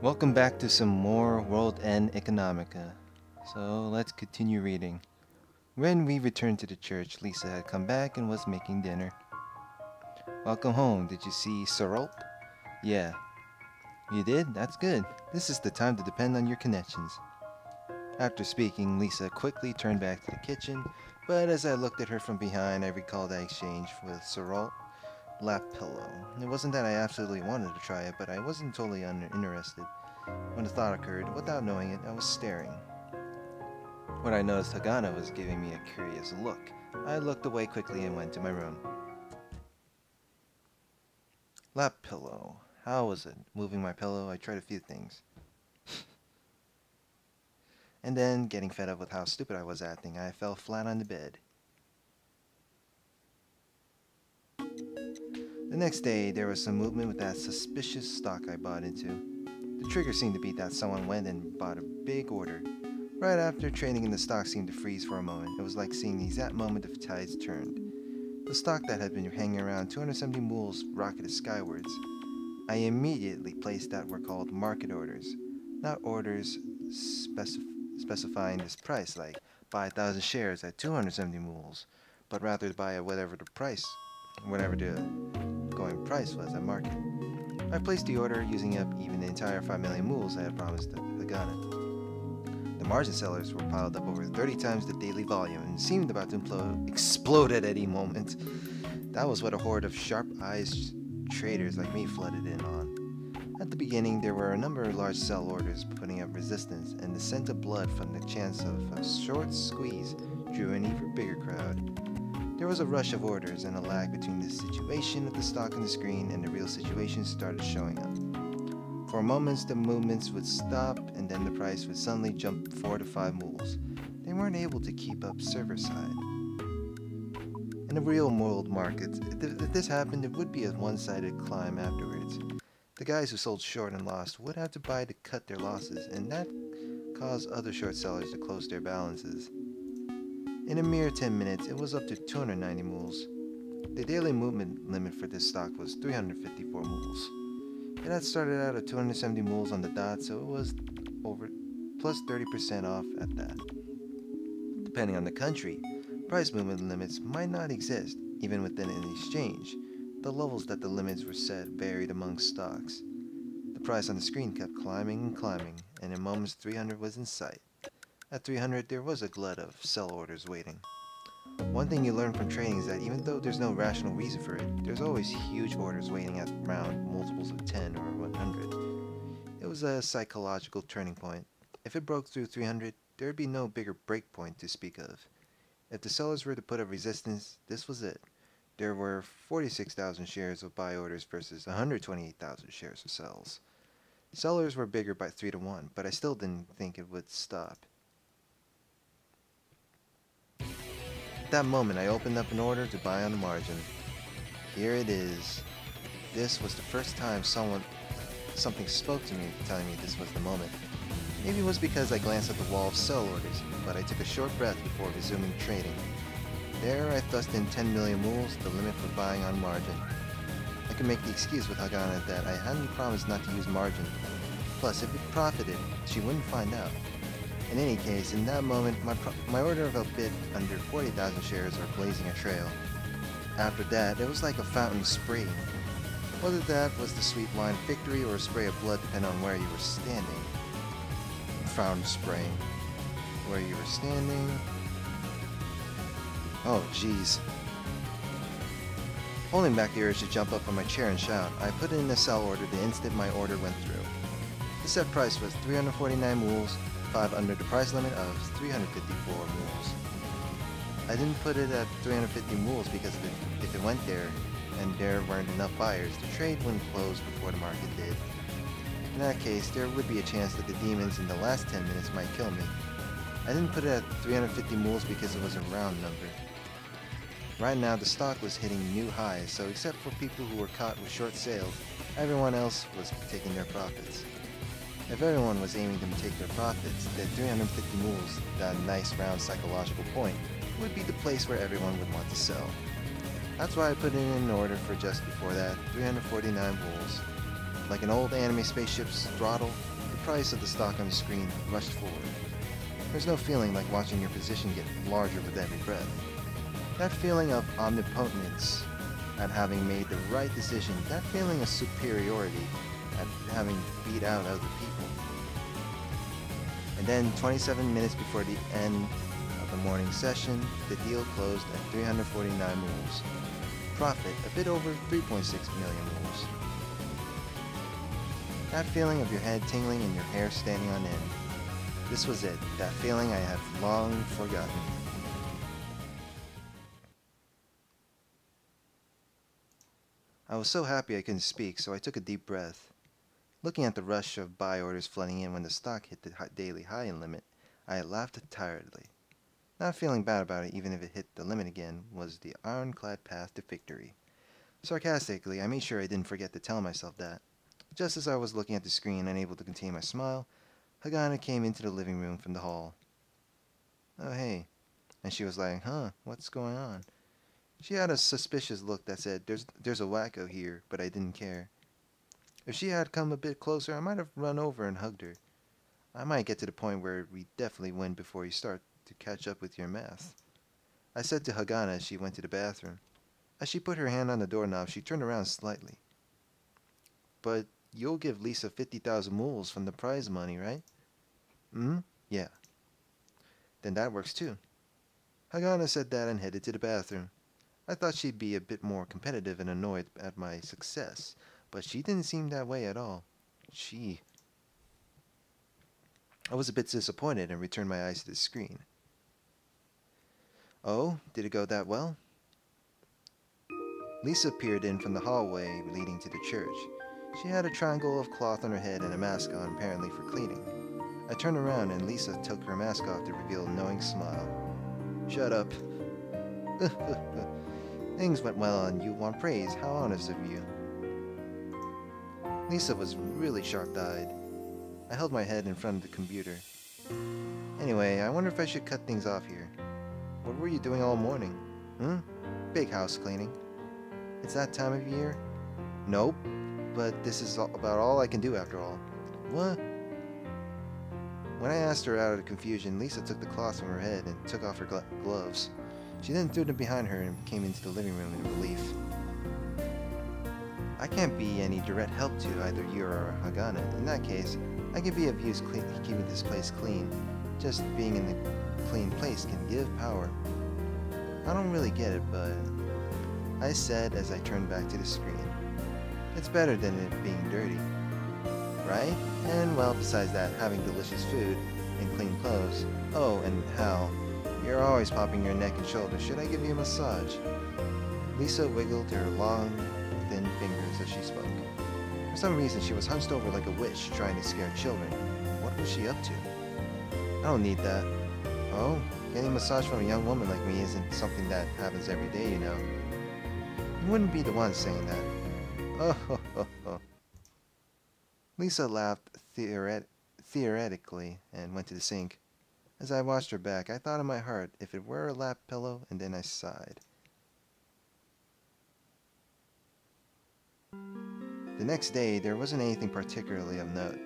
Welcome back to some more World End Economica. So let's continue reading. When we returned to the church, Lisa had come back and was making dinner. Welcome home. Did you see Serrault? Yeah. You did? That's good. This is the time to depend on your connections. After speaking, Lisa quickly turned back to the kitchen, but as I looked at her from behind, I recalled that exchange with Serrault. Lap pillow. It wasn't that I absolutely wanted to try it, but I wasn't totally uninterested. When the thought occurred, without knowing it, I was staring. When I noticed Hagana was giving me a curious look, I looked away quickly and went to my room. Lap pillow. How was it? Moving my pillow, I tried a few things. And then, getting fed up with how stupid I was acting, I fell flat on the bed. The next day, there was some movement with that suspicious stock I bought into. The trigger seemed to be that someone went and bought a big order. Right after, trading in the stock seemed to freeze for a moment. It was like seeing the exact moment the tides turned. The stock that had been hanging around 270 mules rocketed skywards. I immediately placed that were called market orders, not orders specifying this price, like buy 1,000 shares at 270 mules, but rather buy at whatever the going price was at market. I placed the order, using up even the entire 5 million mules I had promised Hagana. The margin sellers were piled up over 30 times the daily volume and seemed about to explode at any moment. That was what a horde of sharp-eyed traders like me flooded in on. At the beginning, there were a number of large sell orders putting up resistance, and the scent of blood from the chance of a short squeeze drew an even bigger crowd. There was a rush of orders, and a lag between the situation of the stock on the screen and the real situation started showing up. For moments, the movements would stop, and then the price would suddenly jump 4 to 5 mules. They weren't able to keep up server side. In the real world markets, if this happened, it would be a one-sided climb afterwards. The guys who sold short and lost would have to buy to cut their losses, and that caused other short sellers to close their balances. In a mere 10 minutes, it was up to 290 mules. The daily movement limit for this stock was 354 mules. It had started out at 270 mules on the dot, so it was over plus 30% off at that. Depending on the country, price movement limits might not exist, even within an exchange. The levels that the limits were set varied among stocks. The price on the screen kept climbing and climbing, and in moments 300 was in sight. At 300, there was a glut of sell orders waiting. One thing you learn from trading is that even though there's no rational reason for it, there's always huge orders waiting at around multiples of 10 or 100. It was a psychological turning point. If it broke through 300, there would be no bigger break point to speak of. If the sellers were to put up resistance, this was it. There were 46,000 shares of buy orders versus 128,000 shares of sells. Sellers were bigger by 3 to 1, but I still didn't think it would stop. At that moment, I opened up an order to buy on the margin. Here it is. This was the first time something spoke to me, telling me this was the moment. Maybe it was because I glanced at the wall of sell orders, but I took a short breath before resuming trading. There, I thrust in 10 million mules, the limit for buying on margin. I could make the excuse with Hagana that I hadn't promised not to use margin. Plus, if it profited, she wouldn't find out. In any case, in that moment, my order of a bit under 40,000 shares are blazing a trail. After that, it was like a fountain spraying. Whether that was the sweet wine of victory or a spray of blood depending on where you were standing. Fountain spraying. Where you were standing. Oh, jeez. Holding back the urge to jump up from my chair and shout, I put in a sell order the instant my order went through. The set price was 349 mules, 5 under the price limit of 354 mules. I didn't put it at 350 mules because if it went there, and there weren't enough buyers, the trade wouldn't close before the market did. In that case, there would be a chance that the demons in the last 10 minutes might kill me. I didn't put it at 350 mules because it was a round number. Right now, the stock was hitting new highs, so except for people who were caught with short sales, everyone else was taking their profits. If everyone was aiming to take their profits, then 350 mules, that nice round psychological point, would be the place where everyone would want to sell. That's why I put in an order for just before that, 349 mules. Like an old anime spaceship's throttle, the price of the stock on the screen rushed forward. There's no feeling like watching your position get larger with every breath. That feeling of omnipotence at having made the right decision, that feeling of superiority at having beat out other people. And then 27 minutes before the end of the morning session, the deal closed at 349 moves. Profit a bit over 3.6 million moves. That feeling of your head tingling and your hair standing on end. This was it, that feeling I have long forgotten. I was so happy I couldn't speak, so I took a deep breath. Looking at the rush of buy orders flooding in when the stock hit the daily high-end limit, I laughed tiredly. Not feeling bad about it even if it hit the limit again was the ironclad path to victory. Sarcastically, I made sure I didn't forget to tell myself that. Just as I was looking at the screen, unable to contain my smile, Hagana came into the living room from the hall. "Oh, hey." And she was like, "Huh, what's going on?" She had a suspicious look that said, there's a wacko here, but I didn't care. If she had come a bit closer, I might have run over and hugged her. I might get to the point where we definitely win before you start to catch up with your math. I said to Hagana as she went to the bathroom. As she put her hand on the doorknob, she turned around slightly. "But you'll give Lisa 50,000 moles from the prize money, right?" "Hmm? Yeah." "Then that works too." Hagana said that and headed to the bathroom. I thought she'd be a bit more competitive and annoyed at my success, but she didn't seem that way at all. I was a bit disappointed and returned my eyes to the screen. "Oh, did it go that well?" Lisa peered in from the hallway leading to the church. She had a triangle of cloth on her head and a mask on, apparently for cleaning. I turned around and Lisa took her mask off to reveal a knowing smile. "Shut up." "Things went well and you want praise. How honest of you." Lisa was really sharp-eyed. I held my head in front of the computer. "Anyway, I wonder if I should cut things off here. What were you doing all morning?" "Big house cleaning." "It's that time of year?" "Nope, but this is about all I can do after all." "What?" When I asked her out of confusion, Lisa took the cloth from her head and took off her gloves. She then threw them behind her and came into the living room in relief. "I can't be any direct help to either you or Hagana. In that case, I can be of use keeping this place clean. Just being in a clean place can give power." "I don't really get it, but..." I said as I turned back to the screen. "It's better than it being dirty. Right? And well, besides that, having delicious food and clean clothes. Oh, and Hal, you're always popping your neck and shoulders. Should I give you a massage?" Lisa wiggled her long, thin fingers as she spoke. For some reason, she was hunched over like a witch trying to scare children. What was she up to? "I don't need that." "Oh, getting a massage from a young woman like me isn't something that happens every day, you know." "You wouldn't be the one saying that." "Oh, ho, ho, ho." Lisa laughed theoretically and went to the sink. As I watched her back, I thought in my heart if it were a lap pillow, and then I sighed. The next day, there wasn't anything particularly of note.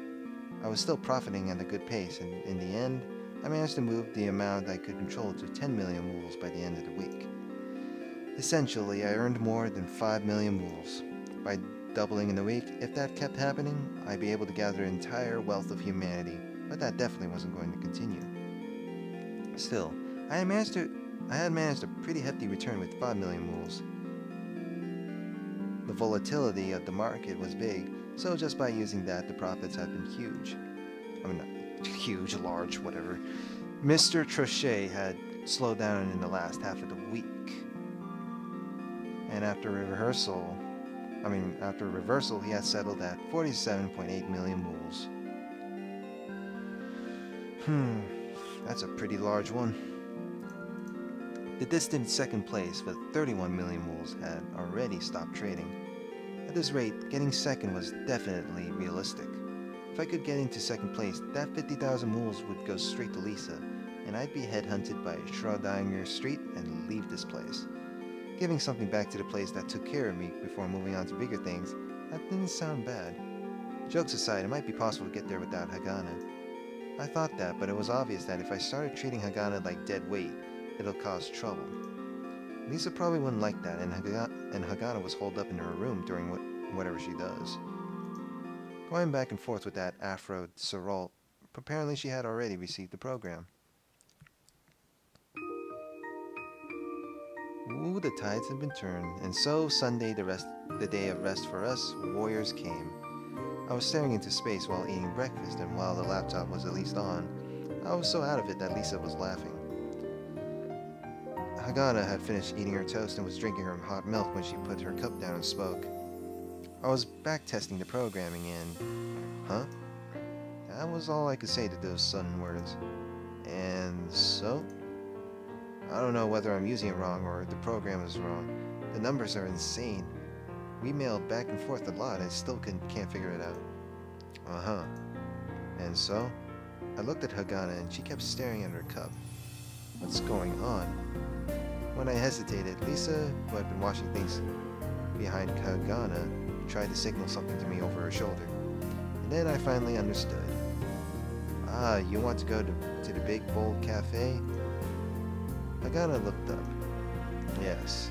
I was still profiting at a good pace, and in the end, I managed to move the amount I could control to 10 million moles by the end of the week. Essentially, I earned more than 5 million moles. By doubling in a week, if that kept happening, I'd be able to gather the entire wealth of humanity, but that definitely wasn't going to continue. Still, I had managed a pretty hefty return with 5 million moles. The volatility of the market was big, so just by using that, the profits had been huge. I mean, not huge, large, whatever. Mr. Trochet had slowed down in the last half of the week. And after a reversal, he had settled at 47.8 million moles. That's a pretty large one. The distant second place with 31 million moles had already stopped trading. At this rate, getting second was definitely realistic. If I could get into second place, that 50,000 moles would go straight to Lisa, and I'd be headhunted by Schrödinger Street and leave this place. Giving something back to the place that took care of me before moving on to bigger things, that didn't sound bad. Jokes aside, it might be possible to get there without Hagana. I thought that, but it was obvious that if I started treating Hagana like dead weight, it'll cause trouble. Lisa probably wouldn't like that, and Hagana was holed up in her room during whatever she does. Going back and forth with that afroed Serrault, apparently she had already received the program. Ooh, the tides had been turned, and so Sunday, the day of rest for us warriors, came. I was staring into space while eating breakfast, and while the laptop was at least on, I was so out of it that Lisa was laughing. Hagana had finished eating her toast and was drinking her hot milk when she put her cup down and spoke. I was back testing the programming and... Huh? That was all I could say to those sudden words. And so? I don't know whether I'm using it wrong or the program is wrong. The numbers are insane. We mailed back and forth a lot and still can't figure it out. Uh-huh. And so? I looked at Hagana and she kept staring at her cup. What's going on? When I hesitated, Lisa, who had been watching things behind Hagana, tried to signal something to me over her shoulder. And then I finally understood. Ah, you want to go to the Big Bowl Cafe? Hagana looked up. Yes.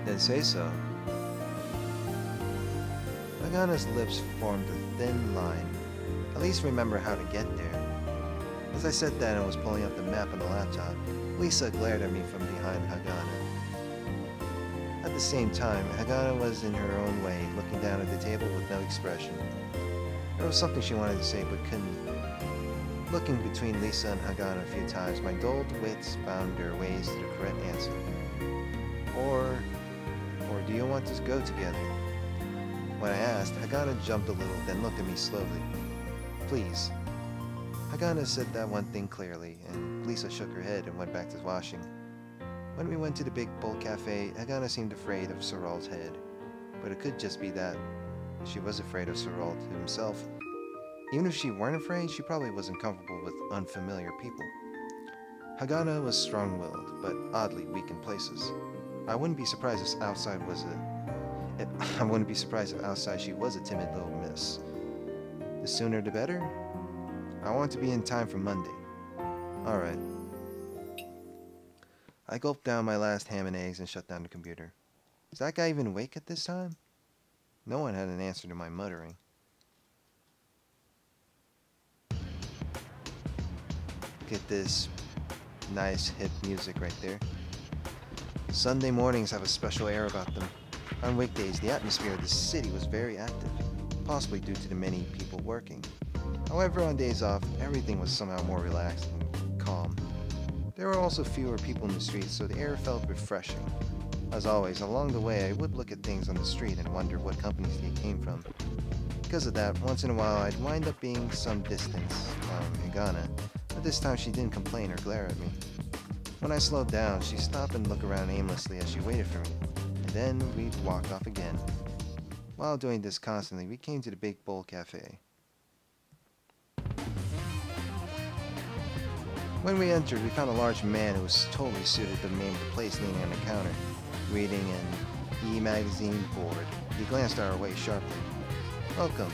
Then say so. Hagana's lips formed a thin line. At least remember how to get there. As I said that and was pulling up the map on the laptop, Lisa glared at me from behind Hagana. At the same time, Hagana was in her own way, looking down at the table with no expression. There was something she wanted to say but couldn't. Looking between Lisa and Hagana a few times, my dulled wits found their ways to the correct answer. Or do you want to go together? When I asked, Hagana jumped a little, then looked at me slowly. Please. Hagana said that one thing clearly, and Lisa shook her head and went back to washing. When we went to the Big Bowl Cafe, Hagana seemed afraid of Serrault's head. But it could just be that. She was afraid of Serrault himself. Even if she weren't afraid, she probably wasn't comfortable with unfamiliar people. Hagana was strong-willed, but oddly weak in places. I wouldn't be surprised if outside she was a timid little miss. The sooner the better? I want to be in time for Monday. Alright. I gulped down my last ham and eggs and shut down the computer. Is that guy even awake at this time? No one had an answer to my muttering. Get this nice hip music right there. Sunday mornings have a special air about them. On weekdays, the atmosphere of the city was very active, possibly due to the many people working. However, on days off, everything was somehow more relaxed and calm. There were also fewer people in the streets, so the air felt refreshing. As always, along the way, I would look at things on the street and wonder what companies they came from. Because of that, once in a while, I'd wind up being some distance from Hagana, but this time she didn't complain or glare at me. When I slowed down, she stopped and looked around aimlessly as she waited for me, and then we walked off again. While doing this constantly, we came to the Big Bowl Cafe. When we entered, we found a large man who was totally suited to the name of the place leaning on the counter, reading an e-magazine board. He glanced our way sharply. Welcome.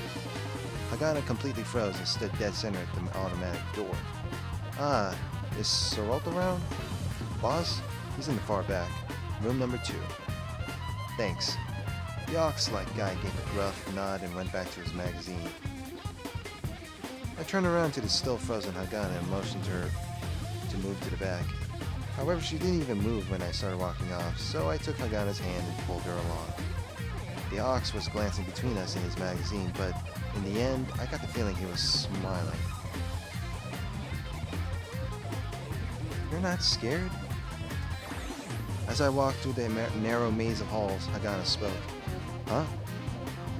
Hagana completely froze and stood dead center at the automatic door. Ah, is Serrault around? Boss? He's in the far back. Room number 2. Thanks. The ox-like guy gave a gruff nod and went back to his magazine. I turned around to the still frozen Hagana and motioned to her to move to the back. However, she didn't even move when I started walking off, so I took Hagana's hand and pulled her along. The ox was glancing between us in his magazine, but in the end, I got the feeling he was smiling. You're not scared? As I walked through the narrow maze of halls, Hagana spoke. Huh?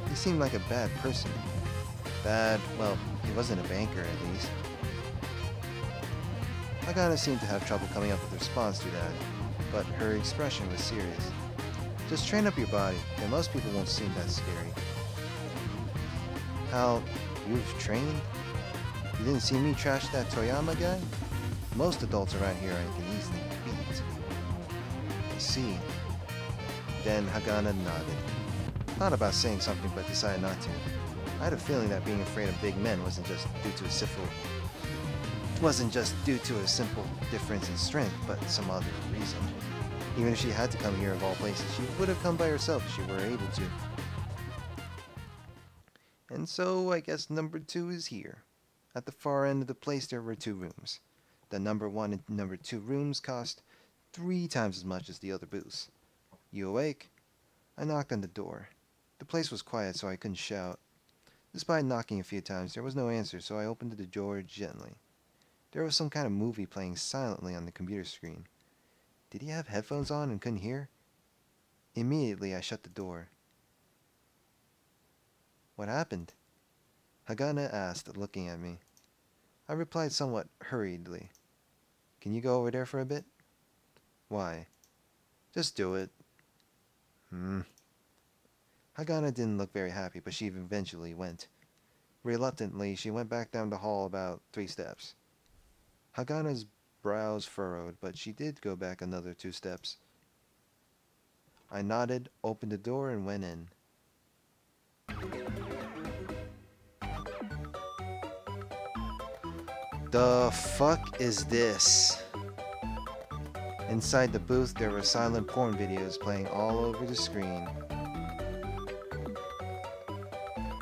He seemed like a bad person. Bad, well, he wasn't a banker at least. Hagana seemed to have trouble coming up with a response to that, but her expression was serious. Just train up your body, and most people won't seem that scary. How? You've trained? You didn't see me trash that Toyama guy? Most adults around here I can easily beat. I see. Then Hagana nodded. Thought about saying something but decided not to. I had a feeling that being afraid of big men wasn't just due to a simple difference in strength, but some other reason. Even if she had to come here of all places, she would have come by herself if she were able to. And so, I guess number 2 is here. At the far end of the place, there were 2 rooms. The number 1 and number 2 rooms cost 3 times as much as the other booths. You awake? I knocked on the door. The place was quiet, so I couldn't shout. Despite knocking a few times, there was no answer, so I opened the door gently. There was some kind of movie playing silently on the computer screen. Did he have headphones on and couldn't hear? Immediately, I shut the door. What happened? Hagana asked, looking at me. I replied somewhat hurriedly. Can you go over there for a bit? Why? Just do it. Hagana didn't look very happy, but she eventually went. Reluctantly, she went back down the hall about 3 steps. Hagana's brows furrowed, but she did go back another 2 steps. I nodded, opened the door, and went in. The fuck is this? Inside the booth, there were silent porn videos playing all over the screen.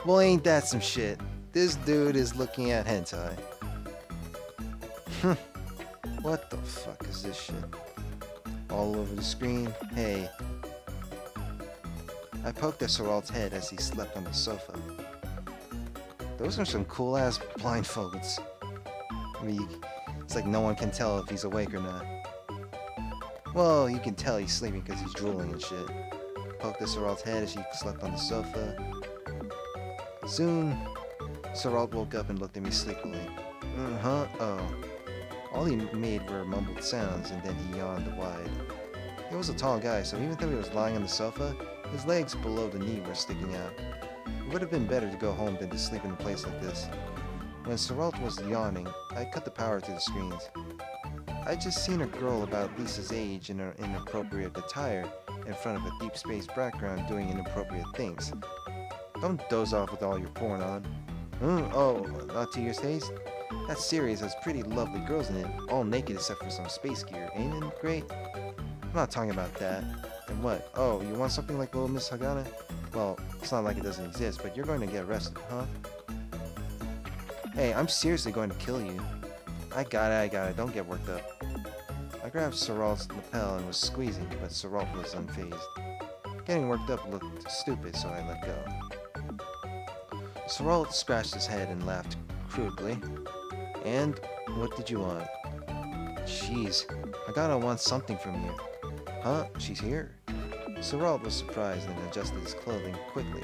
Well, ain't that some shit? This dude is looking at hentai. What the fuck is this shit? All over the screen? Hey. I poked at Serrault's head as he slept on the sofa. Those are some cool-ass blindfolds. I mean, it's like no one can tell if he's awake or not. Well, you can tell he's sleeping because he's drooling and shit. Poked at Serrault's head as he slept on the sofa. Soon, Serrault woke up and looked at me sleepily. Oh. All he made were mumbled sounds, and then he yawned wide. He was a tall guy, so even though he was lying on the sofa, his legs below the knee were sticking out. It would have been better to go home than to sleep in a place like this. When Serrault was yawning, I cut the power to the screens. I'd just seen a girl about Lisa's age in her inappropriate attire in front of a deep space background doing inappropriate things. Don't doze off with all your porn on. Oh, not to your taste? That series has pretty lovely girls in it, all naked except for some space gear. Ain't it great? I'm not talking about that. And what? Oh, you want something like Little Miss Hagana? Well, it's not like it doesn't exist, but you're going to get arrested, huh? Hey, I'm seriously going to kill you. I got it, don't get worked up. I grabbed Serrault's lapel and was squeezing, but Serrault was unfazed. Getting worked up looked stupid, so I let go. Serrault scratched his head and laughed crudely. And what did you want? Jeez, Hagana wants something from you. Huh? She's here? Serrault was surprised and adjusted his clothing quickly.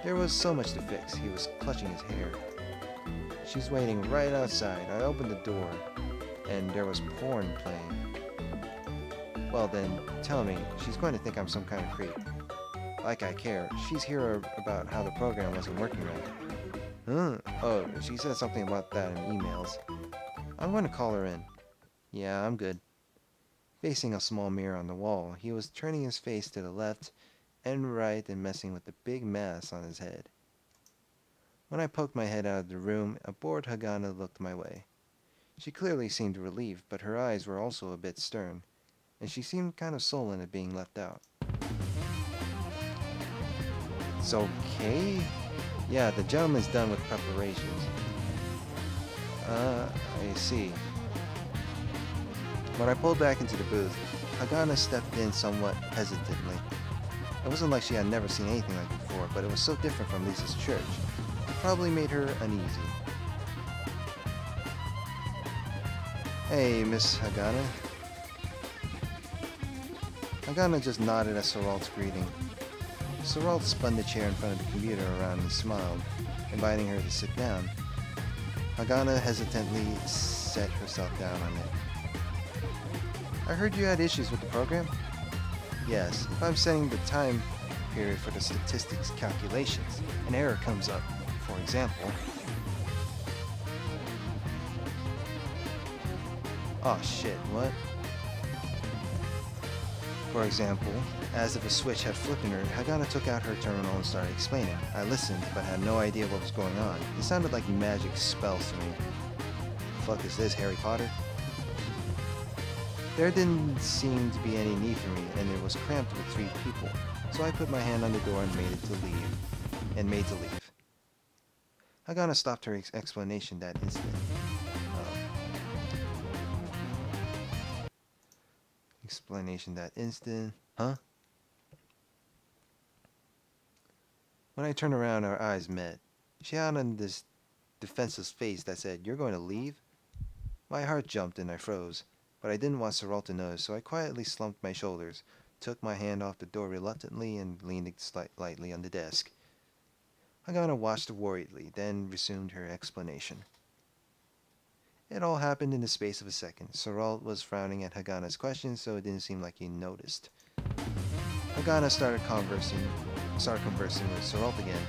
There was so much to fix, he was clutching his hair. She's waiting right outside. I opened the door, and there was porn playing. Well then, tell me, she's going to think I'm some kind of creep. Like I care. She's here about how the program wasn't working right. Oh, she said something about that in emails. I'm going to call her in. Yeah, I'm good. Facing a small mirror on the wall, he was turning his face to the left and right and messing with the big mass on his head. When I poked my head out of the room, a bored Hagana looked my way. She clearly seemed relieved, but her eyes were also a bit stern, and she seemed kind of sullen at being left out. It's okay? Yeah, the gentleman's done with preparations. I see. When I pulled back into the booth, Hagana stepped in somewhat hesitantly. It wasn't like she had never seen anything like it before, but it was so different from Lisa's church. It probably made her uneasy. Hey, Miss Hagana. Hagana just nodded at Serrault's greeting. Serrault spun the chair in front of the computer around and smiled, inviting her to sit down. Hagana hesitantly set herself down on it. I heard you had issues with the program? Yes, if I'm setting the time period for the statistics calculations, an error comes up. For example... Oh shit, what? For example, as if a switch had flipped in her, Hagana took out her terminal and started explaining. I listened, but had no idea what was going on. It sounded like magic spells to me. The fuck is this, Harry Potter? There didn't seem to be any need for me, and it was cramped with 3 people, so I put my hand on the door and made to leave. Hagana stopped her explanation that instant. Huh? When I turned around, our eyes met. She had on this defenseless face that said, "You're going to leave?" My heart jumped and I froze, but I didn't want Serrault to know, so I quietly slumped my shoulders, took my hand off the door reluctantly, and leaned it lightly on the desk. Hagana watched her worriedly, then resumed her explanation. It all happened in the space of a second. Serrault was frowning at Hagana's questions, so it didn't seem like he noticed. Hagana started conversing with Serrault again.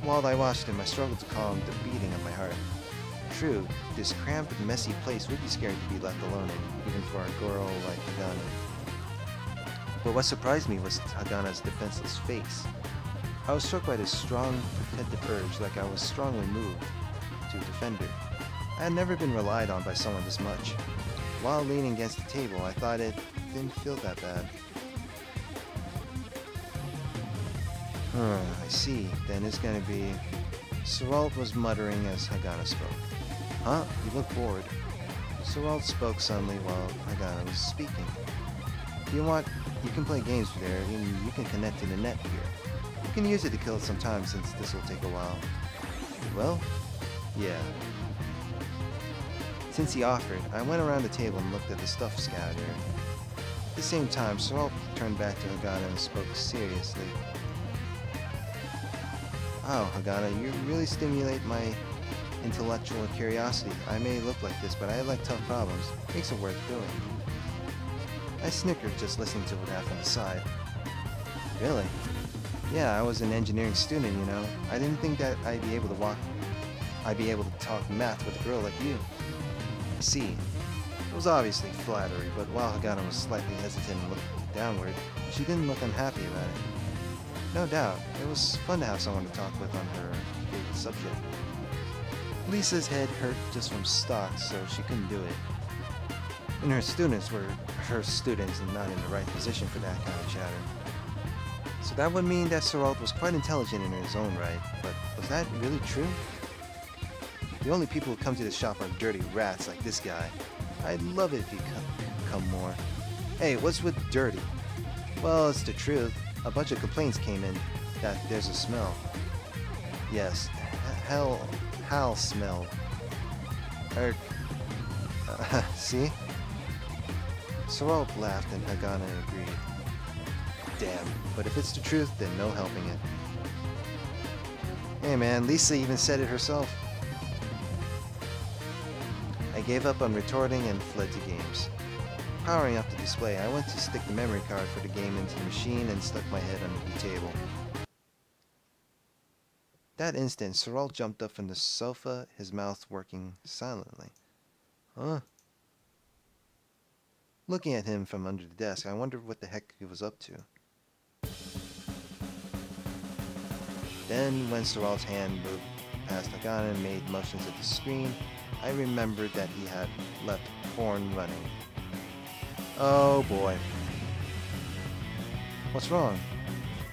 While I watched him, I struggled to calm the beating of my heart. True, this cramped, messy place would be scary to be left alone in, even for a girl like Hagana. But what surprised me was Hagana's defenseless face. I was struck by this strong, protective urge, like I was strongly moved to defend her. I had never been relied on by someone this much. While leaning against the table, I thought it didn't feel that bad. I see. Then it's gonna be... Serrault was muttering as Hagana spoke. Huh? You look bored. Serrault spoke suddenly while Hagana was speaking. If you want, you can play games there, and you can connect to the net here. You can use it to kill some time since this will take a while. Well, yeah. Since he offered, I went around the table and looked at the stuff scattered there. At the same time, Serrault turned back to Hagana and spoke seriously. Oh, Hagana, you really stimulate my intellectual curiosity. I may look like this, but I like tough problems. Makes it worth doing. I snickered just listening to what happened on the side. Really? Yeah, I was an engineering student, you know. I didn't think that I'd be able to talk math with a girl like you. I see. It was obviously flattery, but while Hagana was slightly hesitant and looked downward, she didn't look unhappy about it. No doubt, it was fun to have someone to talk with on her favorite subject. Lisa's head hurt just from stocks, so she couldn't do it. And her students were her students and not in the right position for that kind of chatter. So that would mean that Serrault was quite intelligent in his own right, but was that really true? The only people who come to the shop are dirty rats like this guy. I'd love it if he'd come more. Hey, what's with dirty? Well, it's the truth. A bunch of complaints came in that there's a smell. Yes, Hal smelled. See? Serrault laughed and Hagana agreed. Damn, but if it's the truth, then no helping it. Hey man, Lisa even said it herself. I gave up on retorting and fled to games. Powering up the display, I went to stick the memory card for the game into the machine and stuck my head under the table. That instant, Serrault jumped up from the sofa, his mouth working silently. Huh? Looking at him from under the desk, I wondered what the heck he was up to. Then, when Serrault's hand moved past Hagana and made motions at the screen, I remembered that he had left porn running. Oh boy. What's wrong?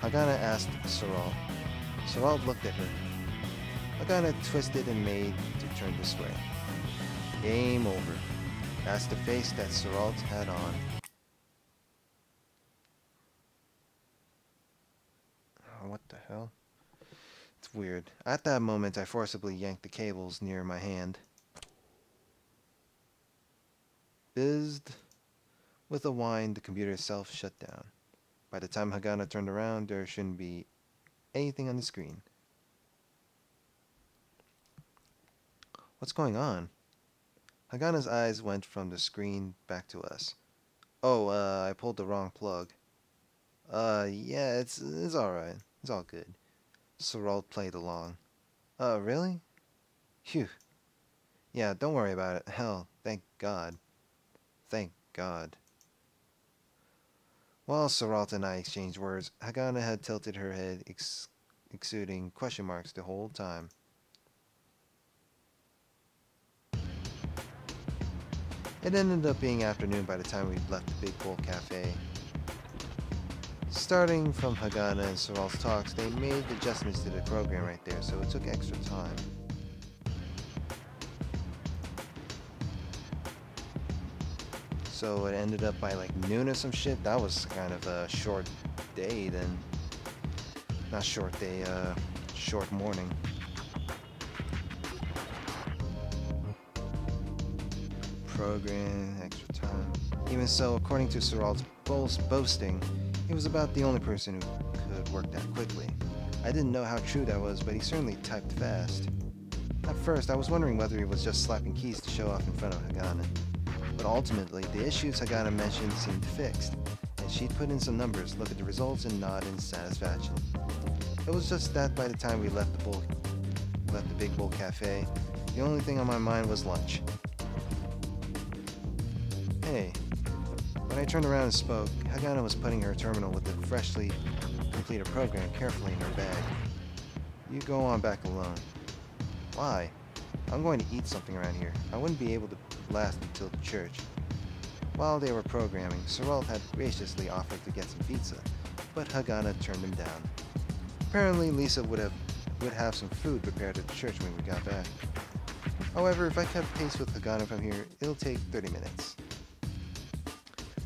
Hagana asked Serrault. Serrault looked at her. Hagana twisted and made to turn this way. Game over. That's the face that Serrault had on. Oh, what the hell? It's weird. At that moment, I forcibly yanked the cables near my hand. Bizzed. With a whine, the computer itself shut down. By the time Hagana turned around, there shouldn't be anything on the screen. What's going on? Hagana's eyes went from the screen back to us. Oh, I pulled the wrong plug. Yeah, it's alright. It's all good. Serrault played along. Really? Phew. Yeah, don't worry about it. Hell, thank God. Thank God. While Serrault and I exchanged words, Hagana had tilted her head, exuding question marks the whole time. It ended up being afternoon by the time we left the Big Bull Cafe. Starting from Hagana and Serrault's talks, they made adjustments to the program right there, so it took extra time. So it ended up by like noon or some shit. That was kind of a short day then. Not short day, short morning. Program, extra time. Even so, according to Serrault's boasting, he was about the only person who could work that quickly. I didn't know how true that was, but he certainly typed fast. At first, I was wondering whether he was just slapping keys to show off in front of Hagana. But ultimately, the issues Hagana mentioned seemed fixed, and she'd put in some numbers, look at the results, and nod in satisfaction. It was just that by the time we left the Big Bull Cafe, the only thing on my mind was lunch. Hey. When I turned around and spoke, Hagana was putting her terminal with the freshly completed program carefully in her bag. You go on back alone. Why? I'm going to eat something around here. I wouldn't be able to last until the church. While they were programming, Serrault had graciously offered to get some pizza, but Hagana turned him down. Apparently, Lisa would have some food prepared at the church when we got back. However, if I kept pace with Hagana from here, it'll take 30 minutes.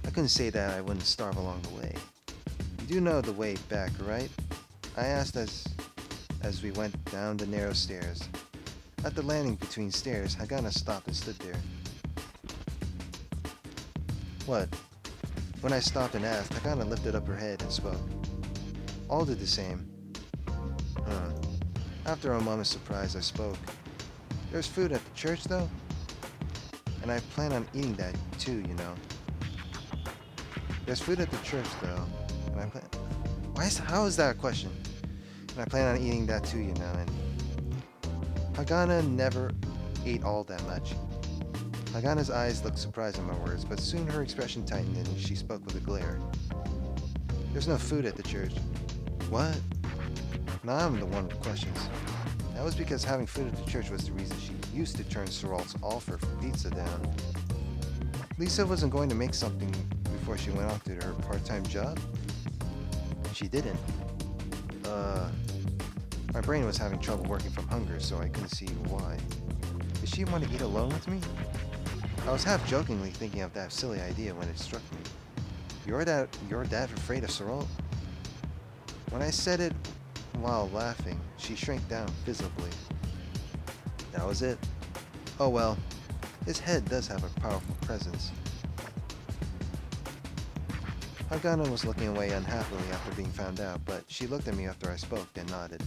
I couldn't say that I wouldn't starve along the way. You do know the way back, right? I asked as we went down the narrow stairs. At the landing between stairs, Hagana stopped and stood there. What? When I stopped and asked, Hagana lifted up her head and spoke. All did the same. Huh. After a moment's surprise, I spoke. There's food at the church, though? And I plan on eating that, too, you know. There's food at the church, though, and I plan... How is that a question? And I plan on eating that, too, you know, and... Hagana never ate all that much. Hagana's eyes looked surprised at my words, but soon her expression tightened and she spoke with a glare. There's no food at the church. What? Now I'm the one with questions. That was because having food at the church was the reason she used to turn Serrault's offer for pizza down. Lisa wasn't going to make something before she went off to her part-time job? She didn't. My brain was having trouble working from hunger, so I couldn't see why. Did she want to eat alone with me? I was half jokingly thinking of that silly idea when it struck me. Your dad afraid of Serrault? When I said it while laughing, she shrank down visibly. That was it. Oh well, his head does have a powerful presence. Hagana was looking away unhappily after being found out, but she looked at me after I spoke, then nodded.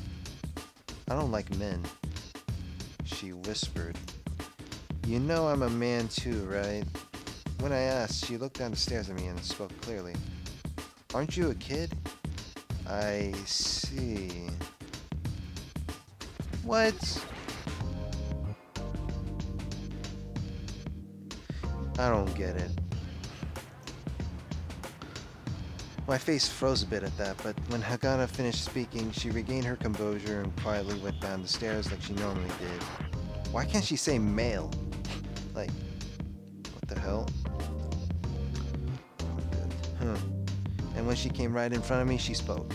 I don't like men, she whispered. You know I'm a man too, right? When I asked, she looked down the stairs at me and spoke clearly. Aren't you a kid? I see. What? I don't get it. My face froze a bit at that, but when Hagana finished speaking, she regained her composure and quietly went down the stairs like she normally did. Why can't she say male? Like, what the hell? Huh. And when she came right in front of me, she spoke.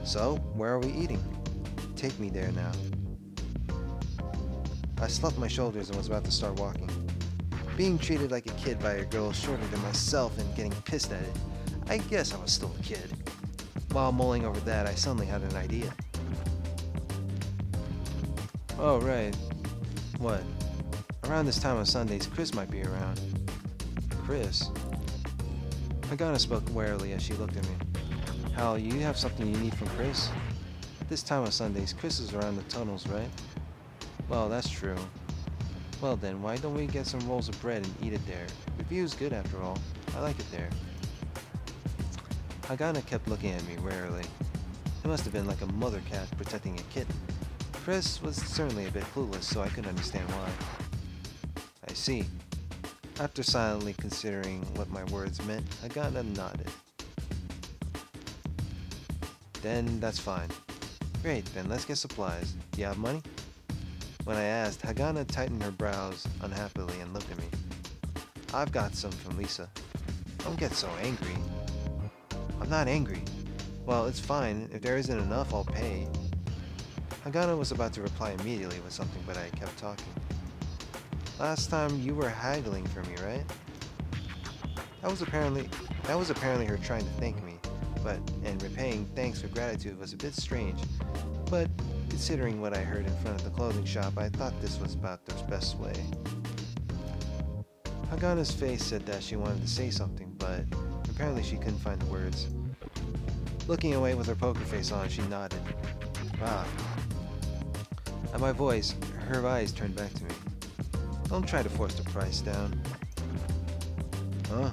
So, where are we eating? Take me there now. I slumped my shoulders and was about to start walking. Being treated like a kid by a girl shorter than myself and getting pissed at it, I guess I was still a kid. While mulling over that, I suddenly had an idea. Oh, right. What? Around this time on Sundays, Chris might be around. Chris? Hagana spoke warily as she looked at me. Hal, you have something you need from Chris? At this time on Sundays, Chris is around the tunnels, right? Well, that's true. Well then, why don't we get some rolls of bread and eat it there? The view's good after all. I like it there. Hagana kept looking at me warily. It must have been like a mother cat protecting a kitten. Chris was certainly a bit clueless, so I couldn't understand why. I see. After silently considering what my words meant, Hagana nodded. Then that's fine. Great, then let's get supplies. Do you have money? When I asked, Hagana tightened her brows unhappily and looked at me. I've got some from Lisa. Don't get so angry. I'm not angry. Well, it's fine. If there isn't enough, I'll pay. Hagana was about to reply immediately with something, but I kept talking. Last time you were haggling for me, right? That was apparently her trying to thank me, and repaying thanks with gratitude was a bit strange. But considering what I heard in front of the clothing shop, I thought this was about the best way. Hagana's face said that she wanted to say something, but apparently she couldn't find the words. Looking away with her poker face on, she nodded. Wow. At my voice, her eyes turned back to me. Don't try to force the price down. Huh?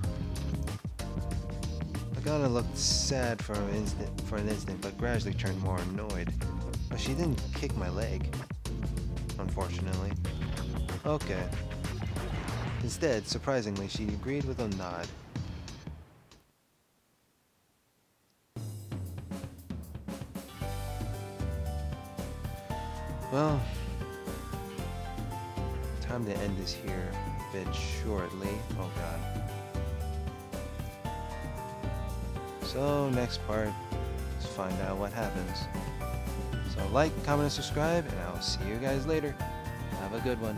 Hagana looked sad for an instant, but gradually turned more annoyed. But she didn't kick my leg, unfortunately. Okay. Instead, surprisingly, she agreed with a nod. Well, time to end this here a bit shortly. Oh god. So, next part, let's find out what happens. So like, comment, and subscribe, and I'll see you guys later. Have a good one.